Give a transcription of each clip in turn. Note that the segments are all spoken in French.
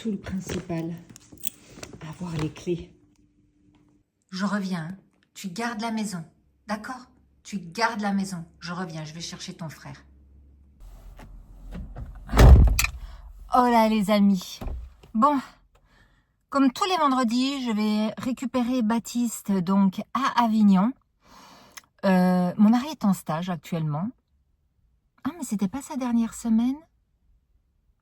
surtout le principal, avoir les clés. Je reviens. Tu gardes la maison. D'accord? Tu gardes la maison. Je reviens. Je vais chercher ton frère. Oh là, les amis. Bon. Comme tous les vendredis, je vais récupérer Baptiste donc à Avignon. Mon mari est en stage actuellement. Ah, mais c'était pas sa dernière semaine?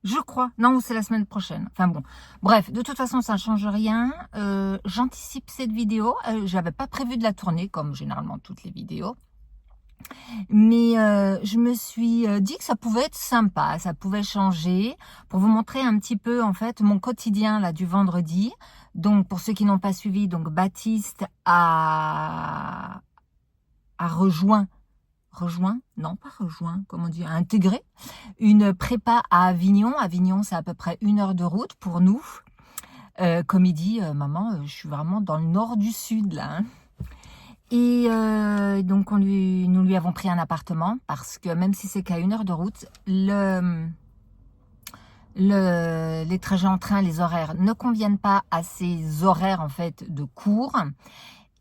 Je crois. Non, c'est la semaine prochaine. Enfin bon. Bref, de toute façon, ça ne change rien. J'anticipe cette vidéo. J'avais pas prévu de la tourner, comme généralement toutes les vidéos. Mais je me suis dit que ça pouvait être sympa, ça pouvait changer, pour vous montrer un petit peu, en fait, mon quotidien là du vendredi. Donc, pour ceux qui n'ont pas suivi, donc Baptiste a rejoint, non pas rejoint, comment dire, a intégré une prépa à Avignon. Avignon, c'est à peu près 1 heure de route pour nous. Comme il dit, maman, je suis vraiment dans le nord du sud là. Hein. Et donc, nous lui avons pris un appartement parce que même si c'est qu'à 1 heure de route, les trajets en train, les horaires ne conviennent pas à ces horaires en fait de cours.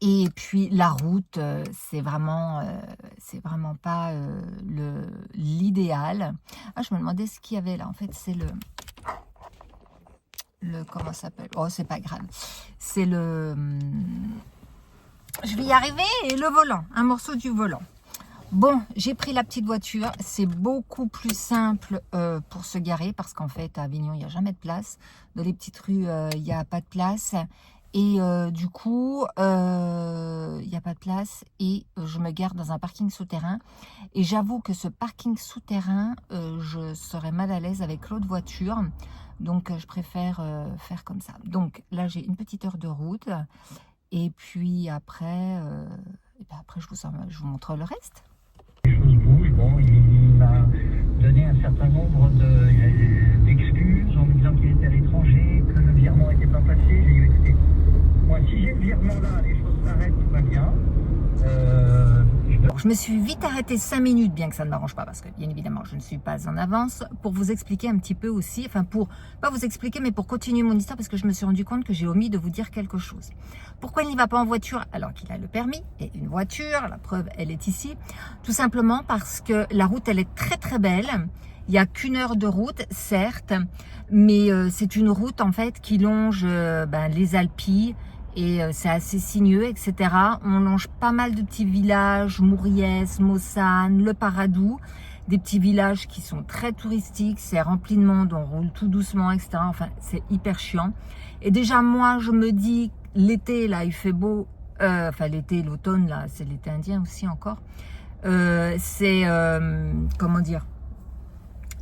Et puis la route, c'est vraiment pas l'idéal. Ah, je me demandais ce qu'il y avait là. En fait, c'est le comment ça s'appelle? Oh, c'est pas grave. C'est le je vais y arriver, et le volant, un morceau du volant. Bon, j'ai pris la petite voiture, c'est beaucoup plus simple pour se garer parce qu'en fait à Avignon il n'y a jamais de place, dans les petites rues il n'y a pas de place et du coup il n'y a pas de place et je me gare dans un parking souterrain et j'avoue que ce parking souterrain je serais mal à l'aise avec l'autre voiture, donc je préfère faire comme ça. Donc là j'ai une petite heure de route. Et puis après, je vous montre le reste. Les choses bougent. Bon, il m'a donné un certain nombre d'excuses en me disant qu'il était à l'étranger, que le virement n'était pas passé. J'ai dit, écoutez, moi, si j'ai le virement là, les choses s'arrêtent, tout va bien. Je me suis vite arrêtée 5 minutes, bien que ça ne m'arrange pas, parce que bien évidemment, je ne suis pas en avance, pour vous expliquer un petit peu aussi, enfin pour, pas vous expliquer, mais pour continuer mon histoire, parce que je me suis rendu compte que j'ai omis de vous dire quelque chose. Pourquoi il n'y va pas en voiture alors qu'il a le permis et une voiture? La preuve, elle est ici. Tout simplement parce que la route, elle est très très belle. Il n'y a qu'1 heure de route, certes, mais c'est une route en fait qui longe les Alpilles, et c'est assez sinueux, etc. On longe pas mal de petits villages, Mouriès, Mossane, Le Paradou, des petits villages qui sont très touristiques, c'est rempli de monde, on roule tout doucement, etc. Enfin, c'est hyper chiant. Et déjà, moi, je me dis, l'été, là, il fait beau, enfin l'été, l'automne, là, c'est l'été indien aussi encore, comment dire,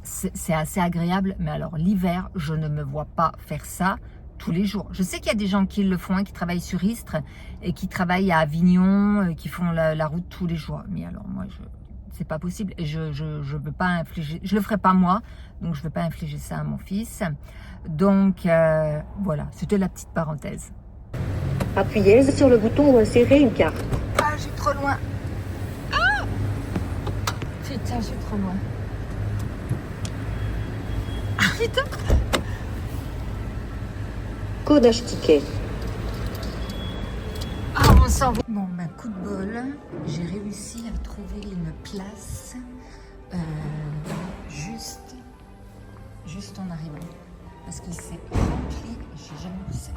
c'est assez agréable, mais alors l'hiver, je ne me vois pas faire ça tous les jours. Je sais qu'il y a des gens qui le font, hein, qui travaillent sur Istres et qui travaillent à Avignon, qui font la route tous les jours. Mais alors moi, c'est pas possible. Et je veux pas infliger, je le ferai pas moi, donc je veux pas infliger ça à mon fils. Donc voilà, c'était la petite parenthèse. Appuyez sur le bouton ou insérez une carte. Ah, je suis trop loin. Ah putain, je suis trop loin. Ah putain. Codage ticket. Ah, mon sang. Bon, coup de bol, j'ai réussi à trouver une place juste en arrivant. Parce qu'il s'est rempli, j'ai jamais vu ça.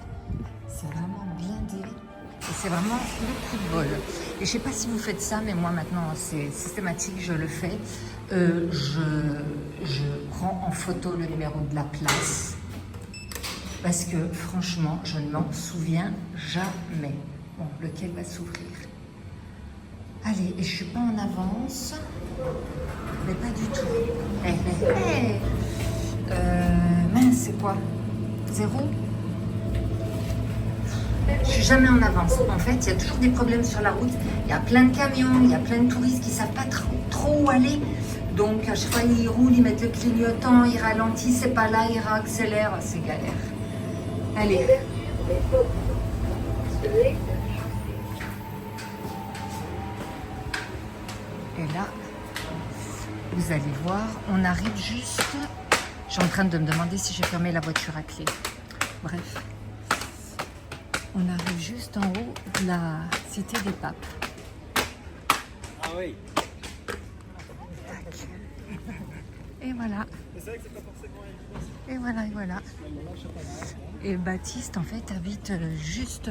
C'est vraiment blindé. Et c'est vraiment le coup de bol. Et je sais pas si vous faites ça, mais moi maintenant, c'est systématique, je le fais. Je prends en photo le numéro de la place. Parce que franchement, je ne m'en souviens jamais. Bon, lequel va s'ouvrir? Allez, et je suis pas en avance, mais pas du tout. Mince, c'est quoi? 0? Je suis jamais en avance. En fait, il y a toujours des problèmes sur la route. Il y a plein de camions, il y a plein de touristes qui savent pas trop où aller. Donc, à chaque fois, ils roulent, ils mettent le clignotant, ils ralentissent, c'est pas là, ils réaccélèrent, c'est galère. Allez. Et là, vous allez voir, on arrive juste Je suis en train de me demander si j'ai fermé la voiture à clé. Bref. On arrive juste en haut de la Cité des Papes. Ah oui. Et voilà. Et voilà, et voilà. Et Baptiste, en fait, habite juste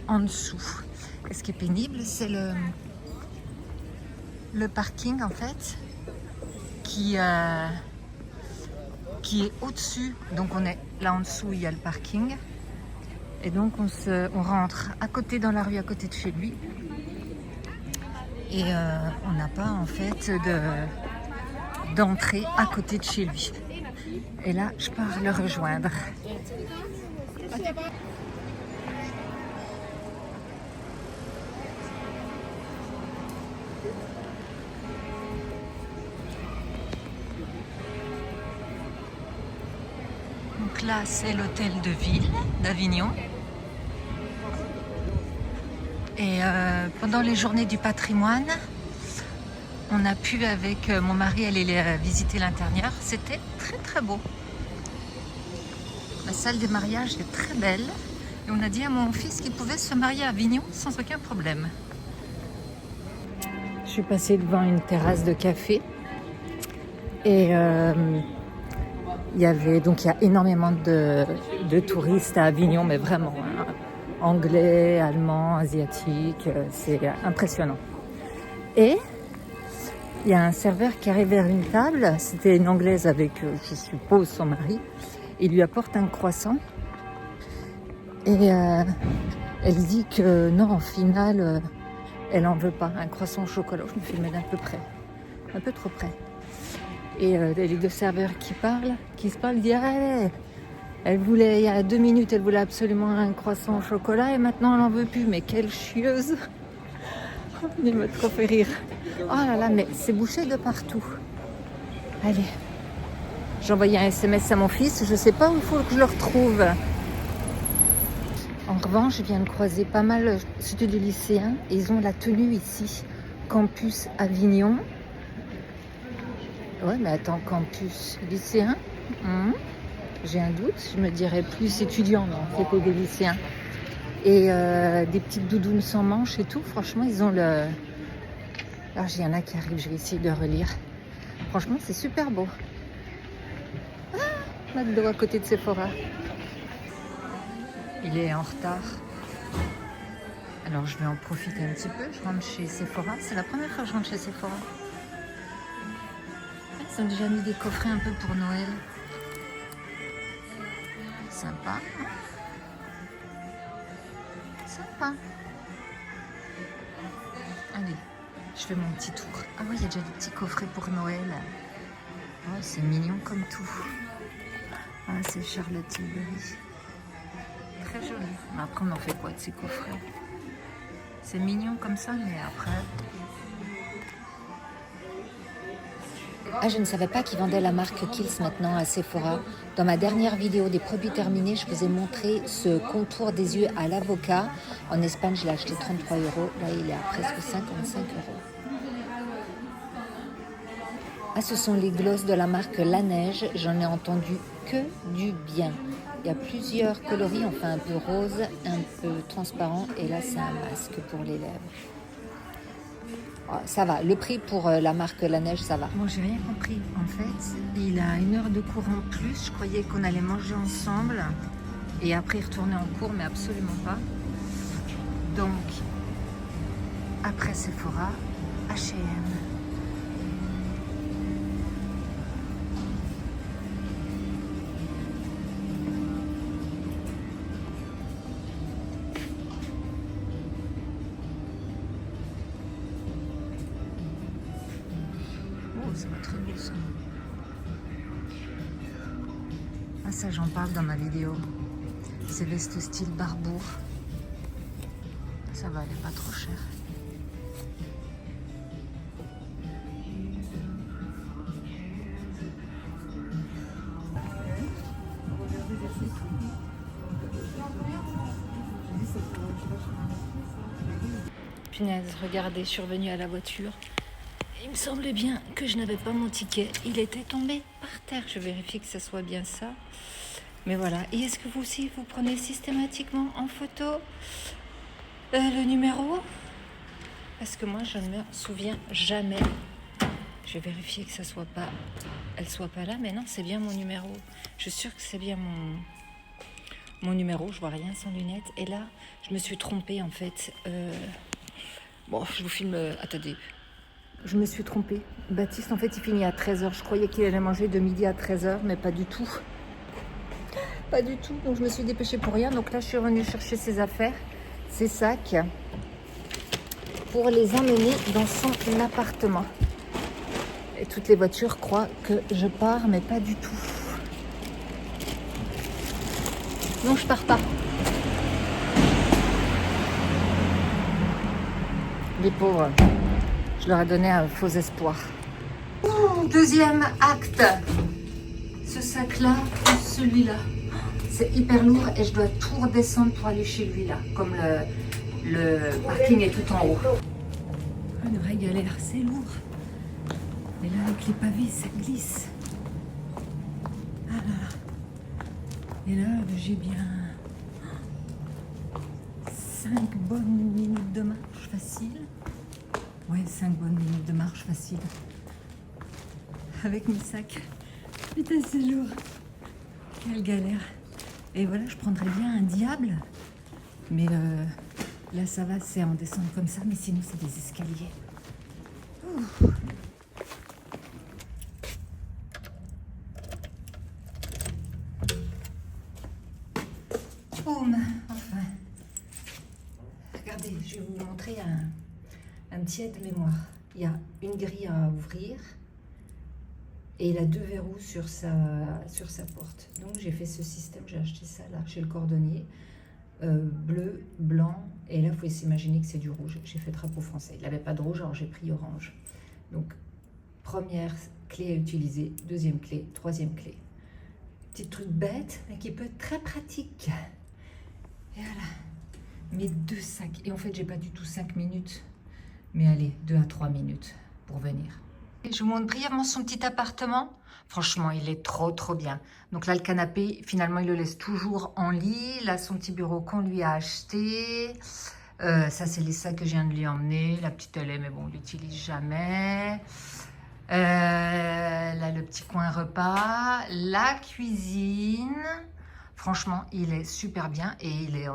en dessous. Et ce qui est pénible, c'est le parking, en fait, qui est au-dessus. Donc, on est là en dessous, il y a le parking. Et donc, on rentre à côté dans la rue, à côté de chez lui. Et on n'a pas, en fait, d'entrée à côté de chez lui. Et là, je pars le rejoindre. Donc là, c'est l'hôtel de ville d'Avignon. Et pendant les journées du patrimoine, on a pu, avec mon mari, aller visiter l'intérieur. C'était très très beau. La salle des mariages est très belle. Et on a dit à mon fils qu'il pouvait se marier à Avignon sans aucun problème. Je suis passée devant une terrasse de café. Et il y a énormément de touristes à Avignon, mais vraiment, hein, anglais, allemands, asiatiques, c'est impressionnant. Et il y a un serveur qui arrive vers une table, c'était une anglaise avec, je suppose, son mari. Il lui apporte un croissant et elle dit que non, en final, elle n'en veut pas. Un croissant au chocolat, je me filmais d'un peu près, un peu trop près. Et les deux serveurs qui se parlent, disent elle voulait, il y a 2 minutes, elle voulait absolument un croissant au chocolat et maintenant elle n'en veut plus. Mais quelle chieuse! Il m'a trop fait rire. Oh là là, mais c'est bouché de partout. Allez. J'ai envoyé un SMS à mon fils, je ne sais pas où il faut que je le retrouve. En revanche, je viens de croiser pas mal de lycéens et ils ont la tenue ici. Campus Avignon. Ouais, mais attends, campus lycéen, j'ai un doute, je me dirais plus étudiant, mais en fait, des lycéens. Et des petites doudounes sans manches et tout, franchement, ils ont le... Alors, il y en a qui arrivent, je vais essayer de relire. Franchement, c'est super beau. Ah, McDo à côté de Sephora. Il est en retard. Alors, je vais en profiter un petit peu, je rentre chez Sephora. C'est la première fois que je rentre chez Sephora. Ils ont déjà mis des coffrets un peu pour Noël. Sympa. Sympa. Allez, je fais mon petit tour. Ah oui, il y a déjà des petits coffrets pour Noël. Oh, c'est mignon comme tout. Ah, c'est Charlotte Tilbury. Très joli. Mais après, on en fait quoi de ces coffrets? C'est mignon comme ça, mais après... Ah, je ne savais pas qu'ils vendaient la marque Kiehl's maintenant à Sephora. Dans ma dernière vidéo des produits terminés, je vous ai montré ce contour des yeux à l'avocat. En Espagne, je l'ai acheté 33 €. Là, il est à presque 55 €. Ah, ce sont les glosses de la marque La Neige. J'en ai entendu que du bien. Il y a plusieurs coloris, enfin un peu rose, un peu transparent. Et là, c'est un masque pour les lèvres. Ça va, le prix pour la marque La Neige, ça va. Bon, j'ai rien compris. En fait, il a 1 heure de cours en plus. Je croyais qu'on allait manger ensemble et après retourner en cours, mais absolument pas. Donc, après Sephora, H&M. Ça va très beau ça. Ah, ça j'en parle dans ma vidéo. C'est veste style Barbour. Ça va, elle est pas trop chère. Punaise, regardez, je suis revenue à la voiture. Il me semblait bien que je n'avais pas mon ticket. Il était tombé par terre. Je vérifie que ce soit bien ça. Mais voilà. Et est-ce que vous aussi, vous prenez systématiquement en photo le numéro? Parce que moi, je ne me souviens jamais. Je vais vérifier que ça soit pas... Elle soit pas là. Mais non, c'est bien mon numéro. Je suis sûre que c'est bien mon numéro. Je vois rien sans lunettes. Et là, je me suis trompée en fait. Bon, je vous filme... Attendez. Je me suis trompée. Baptiste, en fait, il finit à 13h. Je croyais qu'il allait manger de midi à 13h, mais pas du tout. Pas du tout. Donc, je me suis dépêchée pour rien. Donc là, je suis revenue chercher ses affaires, ses sacs, pour les emmener dans son appartement. Et toutes les voitures croient que je pars, mais pas du tout. Non, je pars pas. Les pauvres. Je leur ai donné un faux espoir. Deuxième acte. Ce sac-là, celui-là. C'est hyper lourd et je dois tout redescendre pour aller chez lui là. Comme le parking est tout en haut. Une vraie galère, c'est lourd. Et là, avec les pavés, ça glisse. Ah là là. Et là, j'ai bien 5 bonnes minutes de marche facile. Ouais, 5 bonnes minutes de marche facile. Avec mes sacs. Putain, c'est lourd. Quelle galère. Et voilà, je prendrais bien un diable. Mais là, ça va, c'est en descendre comme ça. Mais sinon, c'est des escaliers. Ouh. Boum, enfin. Regardez, je vais vous montrer un petit aide-mémoire. Il y a une grille à ouvrir et il a 2 verrous sur sa porte. Donc j'ai fait ce système, j'ai acheté ça là chez le cordonnier. Bleu, blanc, et là il faut s'imaginer que c'est du rouge. J'ai fait drapeau français. Il n'avait pas de rouge, alors j'ai pris orange. Donc première clé à utiliser, deuxième clé, troisième clé. Petit truc bête, mais qui peut être très pratique. Et voilà, mes 2 sacs. Et en fait, j'ai pas du tout 5 minutes, mais allez, 2 à 3 minutes pour venir. Et je vous montre brièvement son petit appartement. Franchement, il est trop bien. Donc là, le canapé, finalement, il le laisse toujours en lit. Là, son petit bureau qu'on lui a acheté. Ça, c'est les sacs que je viens de lui emmener. La petite, elle est, mais bon, on l'utilise jamais. Là, le petit coin repas. La cuisine. Franchement, il est super bien. Et il est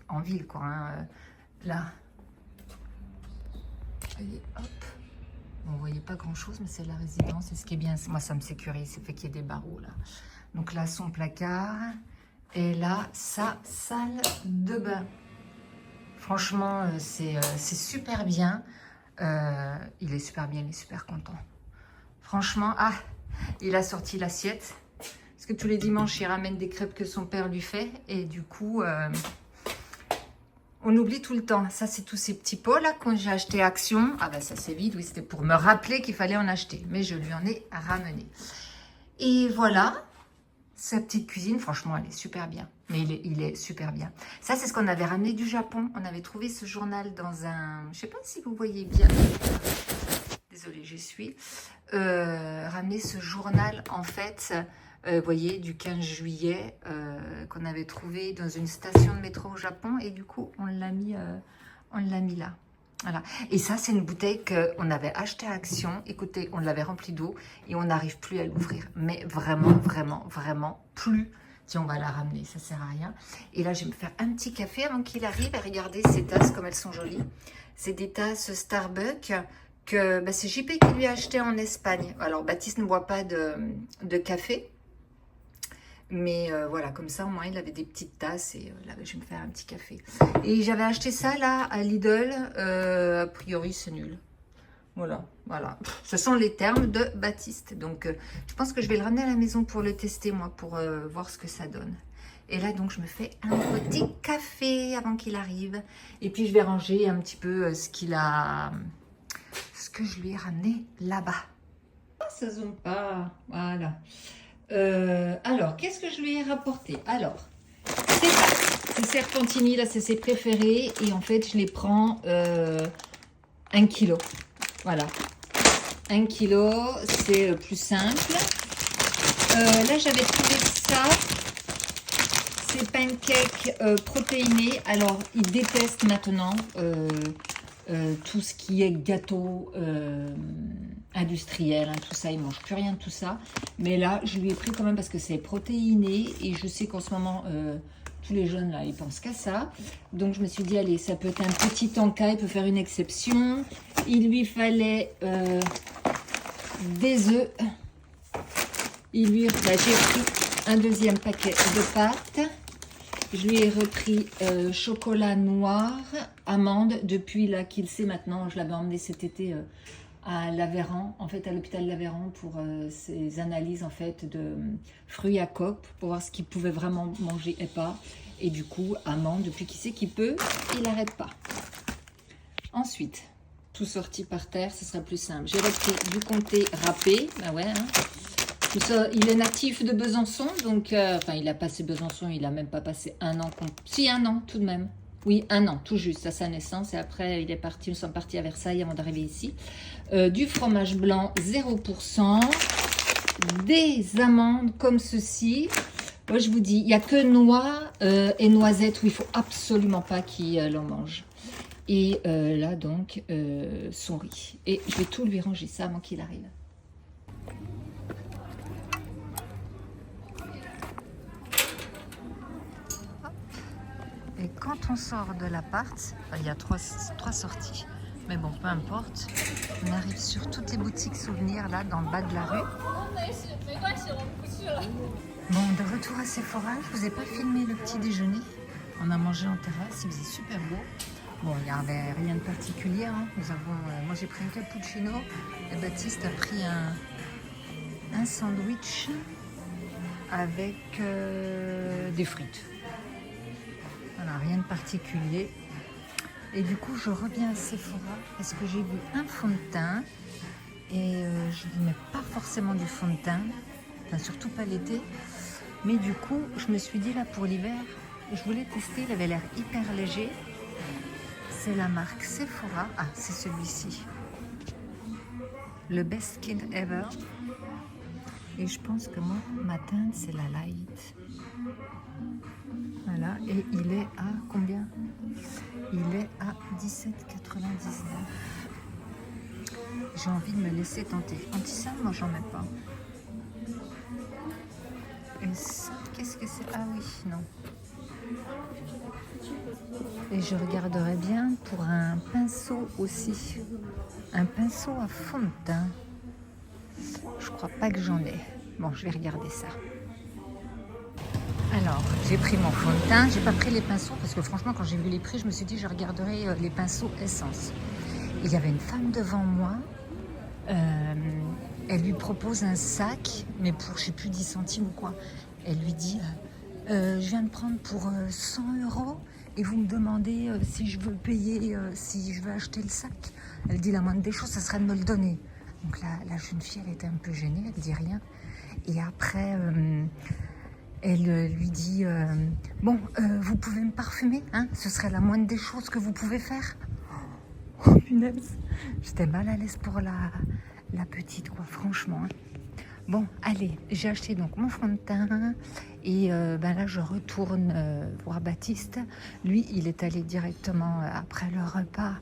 en ville, quoi. Hein. Là. Allez, hop. Bon, vous voyez pas grand chose, mais c'est la résidence. Et ce qui est bien, moi ça me sécurise, c'est fait qu'il y ait des barreaux là. Donc là, son placard. Et là, sa salle de bain. Franchement, c'est super bien. Il est super bien, il est super content. Franchement, ah, il a sorti l'assiette. Parce que tous les dimanches, il ramène des crêpes que son père lui fait. Et du coup... on oublie tout le temps. Ça, c'est tous ces petits pots là quand j'ai acheté Action. Ah ben ça c'est vide, oui, c'était pour me rappeler qu'il fallait en acheter. Mais je lui en ai ramené. Et voilà, sa petite cuisine, franchement, elle est super bien. Mais il est super bien. Ça, c'est ce qu'on avait ramené du Japon. On avait trouvé ce journal dans un... Je sais pas si vous voyez bien. Désolée, j'y suis. Ramener ce journal, en fait... vous voyez, du 15 juillet, qu'on avait trouvé dans une station de métro au Japon. Et du coup, on l'a mis là. Voilà. Et ça, c'est une bouteille qu'on avait achetée à Action. Écoutez, on l'avait remplie d'eau et on n'arrive plus à l'ouvrir. Mais vraiment plus. Tiens, on va la ramener, ça sert à rien. Et là, je vais me faire un petit café avant qu'il arrive. Et regardez ces tasses, comme elles sont jolies. C'est des tasses Starbucks que bah, c'est JP qui lui a acheté en Espagne. Alors, Baptiste ne boit pas de café. Mais voilà, comme ça, au moins, il avait des petites tasses. Et là, je vais me faire un petit café. Et j'avais acheté ça, là, à Lidl. A priori, c'est nul. Voilà. Ce sont les termes de Baptiste. Donc, je pense que je vais le ramener à la maison pour le tester, moi, pour voir ce que ça donne. Et là, donc, je me fais un petit café avant qu'il arrive. Et puis, je vais ranger un petit peu ce que je lui ai ramené là-bas. Ah, ça zoome pas. Voilà. Alors, qu'est-ce que je lui ai rapporté? Alors, c'est ça. C'est Serpentini, là, c'est ses préférés. Et en fait, je les prends 1 kilo. Voilà. 1 kilo, c'est plus simple. Là, j'avais trouvé ça. Ces pancakes protéinés. Alors, ils détestent maintenant tout ce qui est gâteau industriel, hein, tout ça. Ils ne mangent plus rien de tout ça. Mais là, je lui ai pris quand même parce que c'est protéiné. Et je sais qu'en ce moment, tous les jeunes, là, ils pensent qu'à ça. Donc, je me suis dit, allez, ça peut être un petit encas. Il peut faire une exception. Il lui fallait des œufs. J'ai pris un deuxième paquet de pâtes. Je lui ai repris chocolat noir, amande, depuis là qu'il sait maintenant. Je l'avais emmené cet été à l'Aveyran, en fait à l'hôpital l'Aveyran pour ses analyses en fait de fruits à coque, pour voir ce qu'il pouvait vraiment manger et pas. Et du coup, amande, depuis qu'il sait qu'il peut, il n'arrête pas. Ensuite, tout sorti par terre, ce sera plus simple. J'ai repris du comté râpé, bah ouais, hein. Tout ça, il est natif de Besançon, donc, enfin, il a passé Besançon, il n'a même pas passé un an. Si, un an tout de même. Oui, un an, tout juste, à sa naissance. Et après, il est parti, nous sommes partis à Versailles avant d'arriver ici. Du fromage blanc, 0%. Des amandes comme ceci. Moi, je vous dis, il n'y a que noix et noisettes où il ne faut absolument pas qu'il en mange. Et là, donc, son riz. Et je vais tout lui ranger ça avant qu'il arrive. Et quand on sort de l'appart, il y a trois sorties. Mais bon, peu importe. On arrive sur toutes les boutiques souvenirs, là, dans le bas de la rue. Bon, de retour à Sephora, je vous ai pas filmé le petit déjeuner. On a mangé en terrasse, il faisait super beau. Bon, il n'y avait rien de particulier. Hein. Nous avons, moi, j'ai pris un cappuccino. Et Baptiste a pris un sandwich avec des frites. Voilà, rien de particulier. Et du coup, je reviens à Sephora parce que j'ai vu un fond de teint. Et je dis, mais pas forcément du fond de teint. Enfin, surtout pas l'été. Mais du coup, je me suis dit, là, pour l'hiver, je voulais tester. Il avait l'air hyper léger. C'est la marque Sephora. Ah, c'est celui-ci. Le Best Skin Ever. Et je pense que moi, ma teinte, c'est la Light. Voilà, et il est à combien? Il est à 17,99. J'ai envie de me laisser tenter. Anti-ça, moi j'en mets pas. Et ça, qu'est-ce que c'est? Ah oui, non. Et je regarderai bien pour un pinceau aussi. Un pinceau à fond de teint. Je crois pas que j'en ai. Bon, je vais regarder ça. Alors, j'ai pris mon fond de teint, j'ai pas pris les pinceaux parce que franchement, quand j'ai vu les prix, je me suis dit je regarderai les pinceaux essence. Il y avait une femme devant moi, elle lui propose un sac, mais pour je sais plus 10 centimes ou quoi. Elle lui dit je viens de prendre pour 100 € et vous me demandez si je veux payer, si je veux acheter le sac. Elle dit la moindre des choses, ça serait de me le donner. Donc la jeune fille, elle était un peu gênée, elle dit rien. Et après, elle lui dit bon, vous pouvez me parfumer, hein, ce serait la moindre des choses que vous pouvez faire. Oh punaise, j'étais mal à l'aise pour la petite, quoi, franchement. Hein. Bon, allez, j'ai acheté donc mon fond de teint et là je retourne voir Baptiste. Lui, il est allé directement après le repas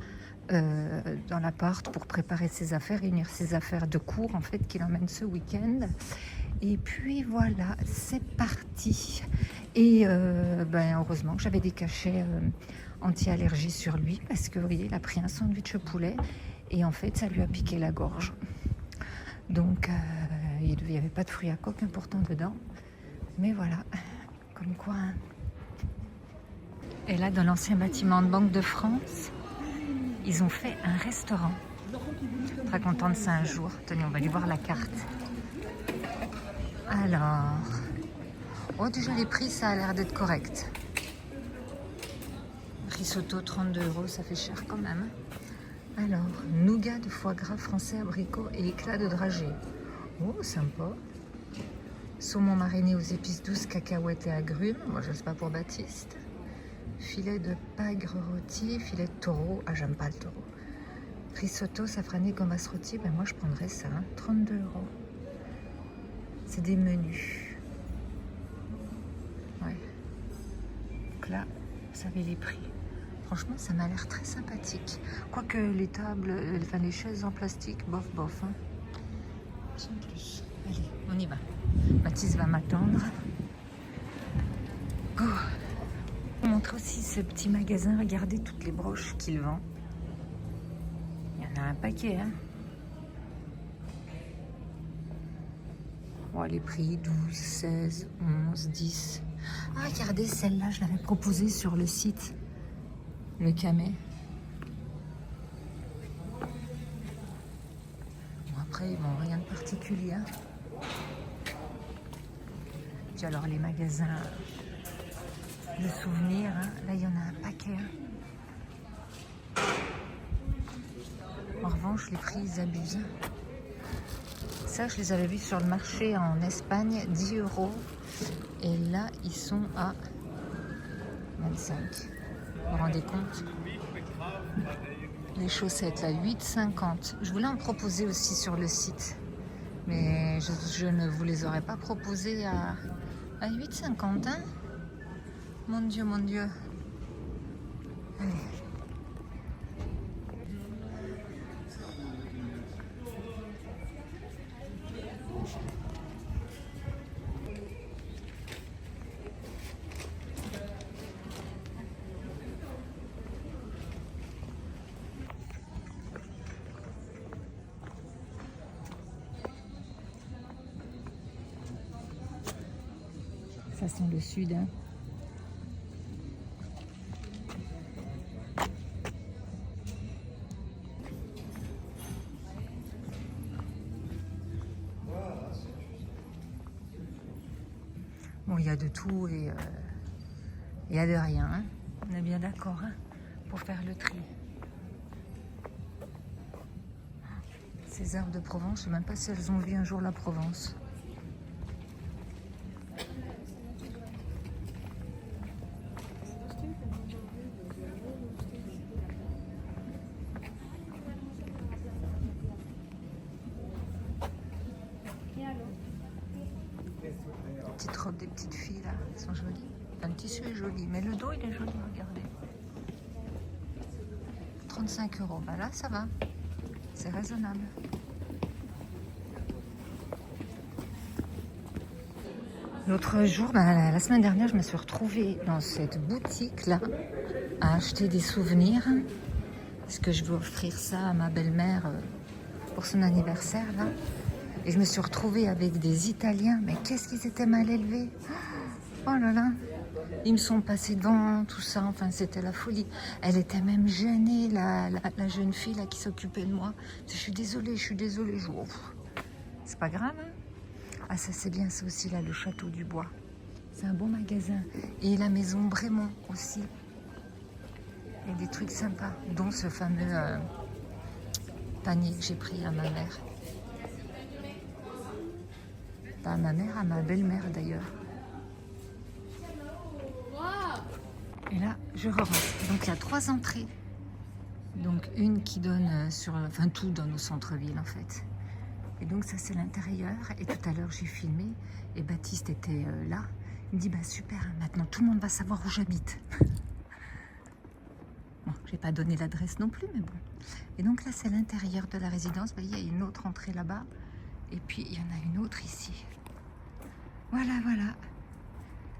dans l'appart pour préparer ses affaires, réunir ses affaires de cours en fait qu'il emmène ce week-end. Et puis voilà, c'est parti. Et heureusement que j'avais des cachets anti-allergie sur lui parce que vous voyez, il a pris un sandwich au poulet et en fait ça lui a piqué la gorge. Donc il n'y avait pas de fruits à coque important dedans. Mais voilà, comme quoi. Hein. Et là, dans l'ancien bâtiment de Banque de France, ils ont fait un restaurant. Très content de ça un jour. Tenez, on va aller voir la carte. Alors, oh déjà les prix, ça a l'air d'être correct. Risotto 32 €, ça fait cher quand même. Alors, nougat de foie gras français, abricot et éclat de dragée. Oh, sympa. Saumon mariné aux épices douces, cacahuètes et agrumes. Moi, je ne sais pas pour Baptiste. Filet de pagre rôti, filet de taureau. Ah, j'aime pas le taureau. risotto safrané gomas rôti, ben moi je prendrais ça, hein, 32 €. C'est des menus. Ouais. Donc là, vous savez les prix. Franchement, ça m'a l'air très sympathique. Quoique les tables, enfin les chaises en plastique, bof bof. Hein. Sans plus. Allez, on y va. Baptiste va m'attendre. Go. Je vous montre aussi ce petit magasin. Regardez toutes les broches qu'il vend. Il y en a un paquet, hein. Bon, les prix 12, 16, 11, 10. Ah, regardez, celle-là, je l'avais proposée sur le site. Le camé. Bon, après, bon, rien de particulier. Hein. Puis alors, les magasins de souvenirs, hein. Là, il y en a un paquet. Hein. En revanche, les prix, ils abusent. Ça, je les avais vus sur le marché en Espagne, 10 €. Et là, ils sont à 25. Vous vous rendez compte? Les chaussettes, là, 8,50. Je voulais en proposer aussi sur le site. Mais je ne vous les aurais pas proposées à 8,50. Hein? Mon Dieu, mon Dieu. Allez. Ça sent le sud, hein. Bon, il y a de tout et il y a de rien, hein. On est bien d'accord, hein, pour faire le tri. Ces herbes de Provence, je ne sais même pas si elles ont vu un jour la Provence. Petites robes des petites filles là, elles sont jolies. Le tissu est joli, mais le dos il est joli, regardez. 35 €, bah là ça va, c'est raisonnable. L'autre jour, la semaine dernière, je me suis retrouvée dans cette boutique là à acheter des souvenirs parce que je veux offrir ça à ma belle-mère pour son anniversaire là. Et je me suis retrouvée avec des Italiens, mais qu'est-ce qu'ils étaient mal élevés. Oh là là, ils me sont passés devant, tout ça, enfin c'était la folie. Elle était même gênée, la jeune fille là qui s'occupait de moi. Je suis désolée, c'est pas grave. Hein. Ah ça c'est bien, ça aussi là, le Château du Bois. C'est un bon magasin. Et la maison Brémond aussi. Il y a des trucs sympas, dont ce fameux panier que j'ai pris à ma mère. Pas à ma mère, à ma belle-mère d'ailleurs. Et là, je rentre. Donc il y a 3 entrées. Donc une qui donne sur... Enfin tout donne au centre-ville en fait. Et donc ça c'est l'intérieur. Et tout à l'heure j'ai filmé et Baptiste était là. Il me dit bah super, maintenant tout le monde va savoir où j'habite. Bon, j'ai pas donné l'adresse non plus, mais bon. Et donc là c'est l'intérieur de la résidence. Vous voyez, il y a une autre entrée là-bas. Et puis il y en a une autre ici. Voilà, voilà.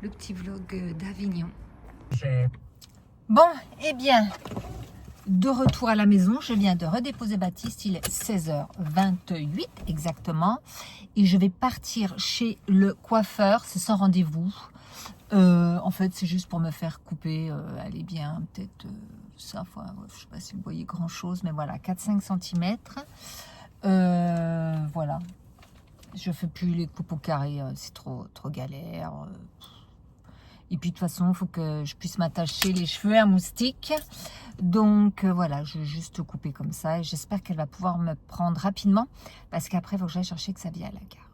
Le petit vlog d'Avignon. Bon, eh bien, de retour à la maison, je viens de redéposer Baptiste, il est 16h28 exactement, et je vais partir chez le coiffeur, c'est sans rendez-vous. En fait, c'est juste pour me faire couper, elle est bien, peut-être ça, enfin, je sais pas si vous voyez grand-chose, mais voilà, 4-5 cm. Voilà, je fais plus les coupes au carré, c'est trop galère. Et puis de toute façon, il faut que je puisse m'attacher les cheveux à moustique. Donc voilà, je vais juste couper comme ça. Et j'espère qu'elle va pouvoir me prendre rapidement. Parce qu'après, il faut que j'aille chercher Xavier à la gare.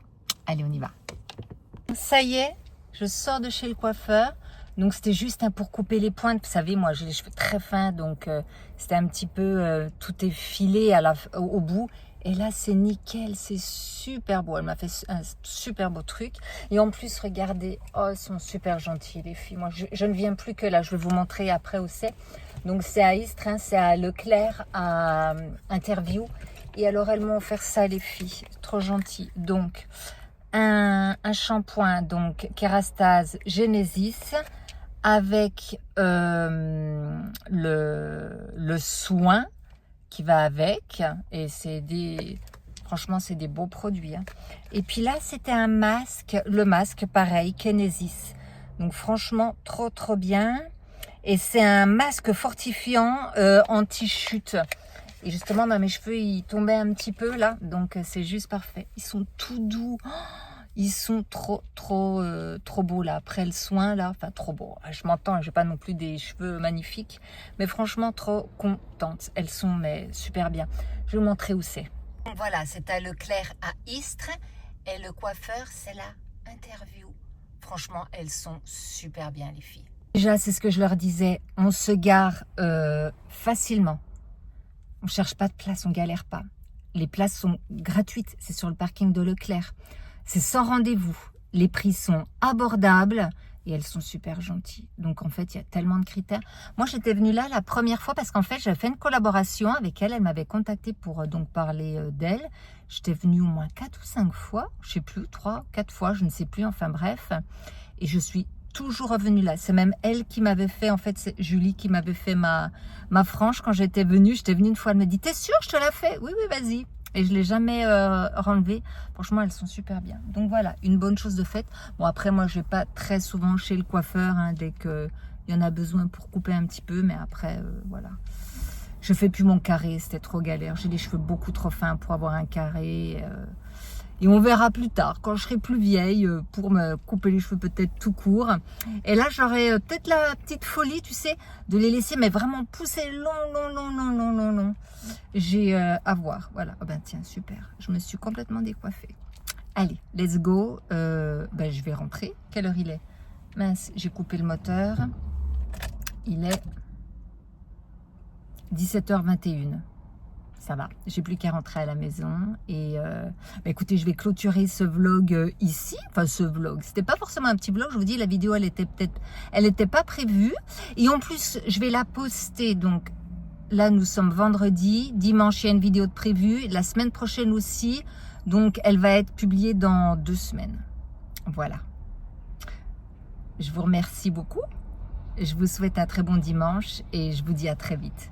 Allez, on y va. Ça y est, je sors de chez le coiffeur. Donc c'était juste pour couper les pointes. Vous savez, moi j'ai les cheveux très fins, donc c'était un petit peu, tout est filé au bout. Et là c'est nickel, c'est super beau. Elle m'a fait un super beau truc. Et en plus, regardez, oh, elles sont super gentilles les filles. Moi je ne viens plus que là, je vais vous montrer après où c'est. Donc c'est à Istres, hein, c'est à Leclerc, à Interview. Et alors elles m'ont offert ça les filles, trop gentilles. Donc un shampoing, donc Kerastase Genesis, avec le soin qui va avec, et c'est franchement c'est des beaux produits, hein. Et puis là c'était un masque, le masque pareil, Kinesis, donc franchement trop bien, et c'est un masque fortifiant anti-chute, et justement mes cheveux ils tombaient un petit peu là, donc c'est juste parfait, ils sont tout doux. Ils sont trop beaux là, après le soin là, enfin trop beaux, je m'entends, j'ai pas non plus des cheveux magnifiques, mais franchement trop contente, elles sont mais super bien. Je vais vous montrer où c'est. Voilà, c'est à Leclerc à Istres, et le coiffeur c'est la Interview. Franchement, elles sont super bien les filles. Déjà, c'est ce que je leur disais, on se gare facilement, on cherche pas de place, on galère pas. Les places sont gratuites, c'est sur le parking de Leclerc. C'est sans rendez-vous. Les prix sont abordables et elles sont super gentilles. Donc, en fait, il y a tellement de critères. Moi, j'étais venue là la première fois parce qu'en fait, j'ai fait une collaboration avec elle. Elle m'avait contactée pour donc parler d'elle. J'étais venue au moins 4 ou 5 fois. Je ne sais plus, 3, 4 fois, je ne sais plus. Enfin, bref. Et je suis toujours revenue là. C'est même elle qui m'avait fait, en fait, c'est Julie qui m'avait fait ma frange quand j'étais venue. J'étais venue une fois, elle me dit, t'es sûre, je te la fais? Oui, vas-y. Et je ne l'ai jamais renlevé. Franchement, elles sont super bien. Donc voilà, une bonne chose de faite. Bon, après, moi, je ne vais pas très souvent chez le coiffeur, hein, dès qu'il y en a besoin pour couper un petit peu. Mais après, voilà. Je ne fais plus mon carré, c'était trop galère. J'ai les cheveux beaucoup trop fins pour avoir un carré. Et on verra plus tard, quand je serai plus vieille, pour me couper les cheveux peut-être tout court. Et là, j'aurai peut-être la petite folie, tu sais, de les laisser, mais vraiment pousser long. J'ai à voir, voilà. Oh ben tiens, super. Je me suis complètement décoiffée. Allez, let's go. Je vais rentrer. Quelle heure il est? Mince, j'ai coupé le moteur. Il est 17h21. Ça va, j'ai plus qu'à rentrer à la maison. Et écoutez, je vais clôturer ce vlog ici. Enfin, ce vlog, c'était pas forcément un petit vlog. Je vous dis, la vidéo, elle était pas prévue. Et en plus, je vais la poster. Donc là, nous sommes vendredi. Dimanche, il y a une vidéo de prévue. La semaine prochaine aussi. Donc, elle va être publiée dans 2 semaines. Voilà. Je vous remercie beaucoup. Je vous souhaite un très bon dimanche et je vous dis à très vite.